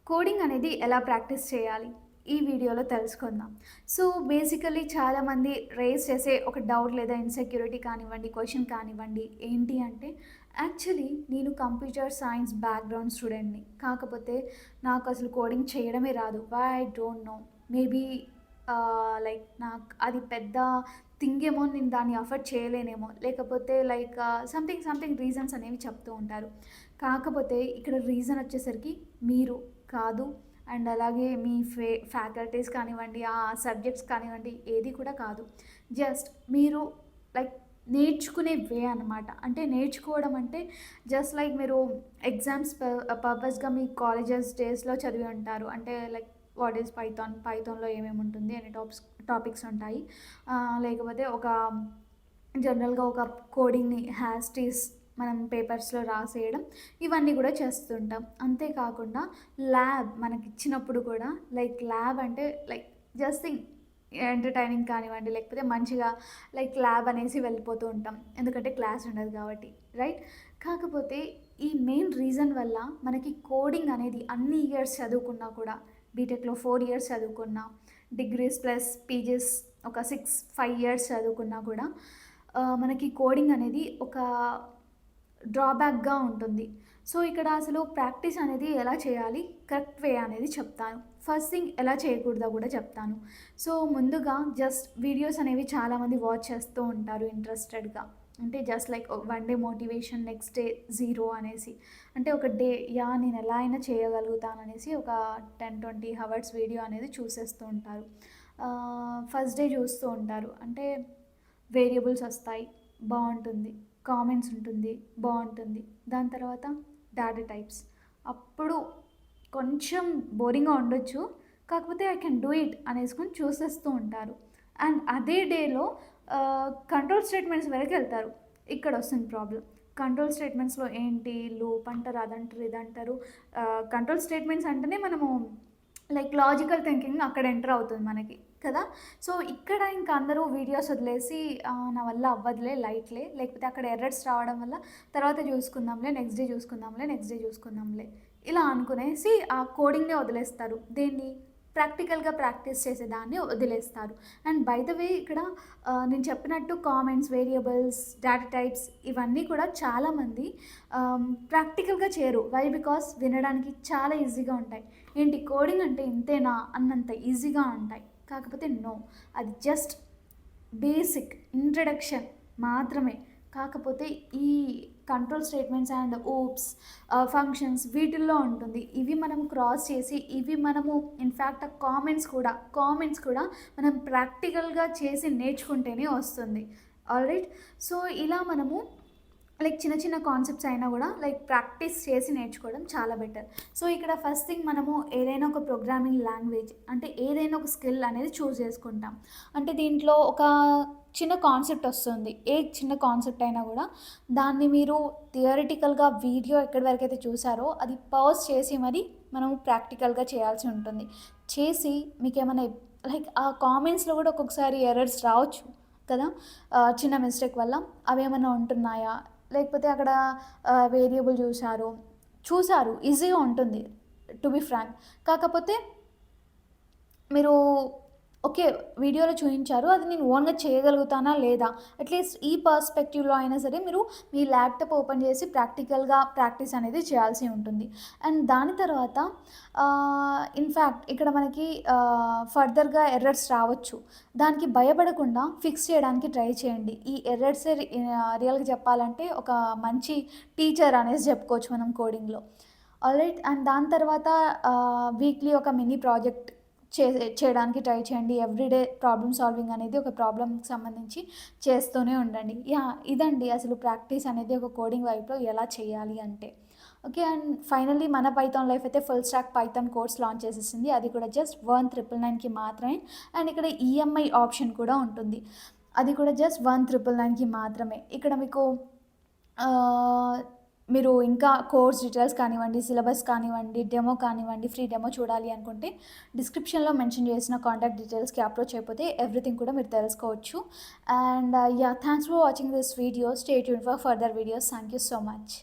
Coding అనేది ఎలా practice చేయాలి? ఈ వీడియోలో తెలుసుకుందాం. సో, బేసికల్లీ చాలామంది రైజ్ చేసే ఒక డౌట్ లేదా ఇన్‌సెక్యూరిటీ కానివ్వండి, క్వెషన్ కానివ్వండి ఏంటి అంటే, యాక్చువల్లీ నేను కంప్యూటర్ సైన్స్ బ్యాక్‌గ్రౌండ్ స్టూడెంట్‌ని. కాకపోతే నాకసలు కోడింగ్ చేయడమే రాదు. Why I don't know. Maybe like నాకు అది పెద్ద థింగ్ ఏమో, నేను దాన్ని అఫర్డ్ చేయలేనేమో, లేకపోతే లైక్ సంథింగ్ రీజన్స్ అనేవి చెప్తూ ఉంటారు. కాకపోతే ఇక్కడ రీజన్ వచ్చేసరికి మీరు కాదు. అండ్ అలాగే మీ ఫ్యాకల్టీస్ కానివ్వండి, ఆ సబ్జెక్ట్స్ కానివ్వండి, ఏది కూడా కాదు. జస్ట్ మీరు లైక్ నేర్చుకునే వే అనమాట. అంటే నేర్చుకోవడం అంటే జస్ట్ లైక్ మీరు ఎగ్జామ్స్ పర్పస్‌గా మీ కాలేజెస్ డేస్‌లో చదివి ఉంటారు. అంటే లైక్ వాట్ ఈస్ పైథాన్, పైథాన్‌లో ఏమేమి ఉంటుంది అనే టాపిక్స్ ఉంటాయి. లేకపోతే ఒక జనరల్‌గా ఒక కోడింగ్‌ని యాజ్ ఇట్ ఈజ్ మనం పేపర్స్‌లో రాసేయడం, ఇవన్నీ కూడా చేస్తుంటాం. అంతేకాకుండా ల్యాబ్ మనకిచ్చినప్పుడు కూడా లైక్ ల్యాబ్ అంటే లైక్ జస్ట్ థింక్ ఎంటర్‌టైనింగ్ కానివ్వండి, లేకపోతే మంచిగా లైక్ ల్యాబ్ అనేసి వెళ్ళిపోతూ ఉంటాం. ఎందుకంటే క్లాస్ ఉండదు కాబట్టి, రైట్? కాకపోతే ఈ మెయిన్ రీజన్ వల్ల మనకి కోడింగ్ అనేది అన్ని ఇయర్స్ చదువుకున్నా కూడా, బీటెక్‌లో 4 ఇయర్స్ చదువుకున్నా, డిగ్రీస్ ప్లస్ పీజీస్ ఒక 5 ఇయర్స్ చదువుకున్నా కూడా మనకి కోడింగ్ అనేది ఒక డ్రాబ్యాక్‌గా ఉంటుంది. సో, ఇక్కడ అసలు ప్రాక్టీస్ అనేది ఎలా చేయాలి? కరెక్ట్ వే అనేది చెప్తాను. ఫస్ట్ థింగ్ ఎలా చేయకూడదో కూడా చెప్తాను. సో, ముందుగా జస్ట్ వీడియోస్ అనేవి చాలామంది వాచ్ చేస్తూ ఉంటారు ఇంట్రెస్టెడ్‌గా. అంటే just like one day motivation, next day zero అనేసి. అంటే ఒక డే నేను ఎలా అయినా చేయగలుగుతాననేసి ఒక 10, 20 హవర్స్ వీడియో అనేది చూసేస్తూ ఉంటారు. ఫస్ట్ డే చూస్తూ ఉంటారు. అంటే వేరియబుల్స్ వస్తాయి, బావుంటుంది. కామెంట్స్ ఉంటుంది, బావుంటుంది. దాని తర్వాత డేటా టైప్స్. అప్పుడు కొంచెం బోరింగ్‌గా ఉండొచ్చు. కాకపోతే ఐ కెన్ డూ ఇట్ అనేసుకొని చూసేస్తూ ఉంటారు. అండ్ అదే డేలో కంట్రోల్ స్టేట్మెంట్స్ వరకెళ్తారు. ఇక్కడొస్తుంది ప్రాబ్లమ్. కంట్రోల్ స్టేట్మెంట్స్‌లో ఏంటి లూప్ అంటారు, అదంటారు, ఇదంటారు. కంట్రోల్ స్టేట్మెంట్స్ అంటేనే మనము లైక్ లాజికల్ థింకింగ్ అక్కడ ఎంటర్ అవుతుంది మనకి కదా! సో, ఇక్కడ ఇంక అందరూ వీడియోస్ వదిలేసి నా వల్ల అవ్వదులే, లైట్‌లే, లేకపోతే అక్కడ ఎర్రర్స్ రావడం వల్ల తర్వాత చూసుకుందాంలే, నెక్స్ట్ డే చూసుకుందాంలే, నెక్స్ట్ డే చూసుకుందాంలే, ఇలా అనుకునేసి ఆ కోడింగ్‌నే వదిలేస్తారు. దేన్ని? ప్రాక్టికల్‌గా ప్రాక్టీస్ చేసేదాన్ని వదిలేస్తారు. అండ్ బై ద వే ఇక్కడ నేను చెప్పినట్టు కామెంట్స్, వేరియబుల్స్, డేటా టైప్స్ ఇవన్నీ కూడా చాలామంది ప్రాక్టికల్‌గా చేయరు. వై? బికాస్ వినడానికి చాలా ఈజీగా ఉంటాయి. ఏంటి కోడింగ్ అంటే ఇంతేనా అన్నంత ఈజీగా ఉంటాయి. కాకపోతే నో, అది జస్ట్ బేసిక్ ఇంట్రడక్షన్ మాత్రమే. కాకపోతే ఈ control statements and ops, functions వీటిల్లో ఉంటుంది. ఇవి మనం క్రాస్ చేసి, ఇవి మనము ఇన్‌ఫ్యాక్ట్ కామెంట్స్ కూడా మనం ప్రాక్టికల్‌గా చేసి నేర్చుకుంటేనే వస్తుంది. ఆల్‌రైట్. సో, ఇలా మనము లైక్ చిన్న చిన్న కాన్సెప్ట్స్ అయినా కూడా లైక్ ప్రాక్టీస్ చేసి నేర్చుకోవడం చాలా బెటర్. సో, ఇక్కడ ఫస్ట్ థింగ్ మనము ఏదైనా ఒక ప్రోగ్రామింగ్ లాంగ్వేజ్ అంటే ఏదైనా ఒక స్కిల్ అనేది చూజ్ చేసుకుంటాం. అంటే దీంట్లో ఒక చిన్న కాన్సెప్ట్ వస్తుంది. ఏ చిన్న కాన్సెప్ట్ అయినా కూడా దాన్ని మీరు థియరిటికల్‌గా వీడియో ఎక్కడి వరకైతే చూసారో అది పాజ్ చేసి మరి మనము ప్రాక్టికల్‌గా చేయాల్సి ఉంటుంది. చేసి మీకేమైనా లైక్ ఆ కామెంట్స్‌లో కూడా ఒక్కొక్కసారి ఎర్రర్స్ రావచ్చు కదా! చిన్న మిస్టేక్ వల్ల. అవేమన్నా ఉంటున్నాయా? లేకపోతే అక్కడ వేరియబుల్ చూసారు ఈజీగా ఉంటుంది టు బీ ఫ్రాంక్. కాకపోతే మీరు ఓకే, వీడియోలో చూయించారు. అది నేను ఓన్‌గా చేయగలుగుతానా లేదా? అట్‌లీస్ట్ ఈ పర్స్పెక్టివ్‌లో అయినా సరే మీరు మీ ల్యాప్‌టాప్ ఓపెన్ చేసి ప్రాక్టికల్‌గా ప్రాక్టీస్ అనేది చేయాల్సి ఉంటుంది. అండ్ దాని తర్వాత ఇన్‌ఫ్యాక్ట్ ఇక్కడ మనకి ఫర్దర్‌గా ఎర్రర్స్ రావచ్చు. దానికి భయపడకుండా ఫిక్స్ చేయడానికి ట్రై చేయండి. ఈ ఎర్రర్సే రియల్‌గా చెప్పాలంటే ఒక మంచి టీచర్ అనేసి చెప్పుకోవచ్చు మనం కోడింగ్‌లో. ఆల్‌రైట్. అండ్ దాని తర్వాత వీక్లీ ఒక మినీ ప్రాజెక్ట్ చేయడానికి ట్రై చేయండి. ఎవ్రీడే ప్రాబ్లమ్ సాల్వింగ్ అనేది ఒక ప్రాబ్లమ్‌కి సంబంధించి చేస్తూనే ఉండండి. ఇదండి అసలు ప్రాక్టీస్ అనేది ఒక కోడింగ్ వైపులో ఎలా చేయాలి అంటే. ఓకే. అండ్ ఫైనల్లీ మన పైథాన్ లైఫ్ అయితే full stack Python course launch చేసేసింది. అది కూడా జస్ట్ 1999కి మాత్రమే. అండ్ ఇక్కడ ఈఎంఐ ఆప్షన్ కూడా ఉంటుంది. అది కూడా జస్ట్ 1999కి మాత్రమే. ఇక్కడ మీకు మీరు ఇంకా కోర్స్ డీటెయిల్స్ కానివ్వండి, సిలబస్ కానివ్వండి, డెమో కానివ్వండి, ఫ్రీ డెమో చూడాలి అనుకుంటే డిస్క్రిప్షన్‌లో మెన్షన్ చేసిన కాంటాక్ట్ డీటెయిల్స్‌కి అప్రోచ్ అయిపోతే ఎవ్రీథింగ్ కూడా మీరు తెలుసుకోవచ్చు. And thanks for watching this video. Stay tuned for further videos. Thank you so much.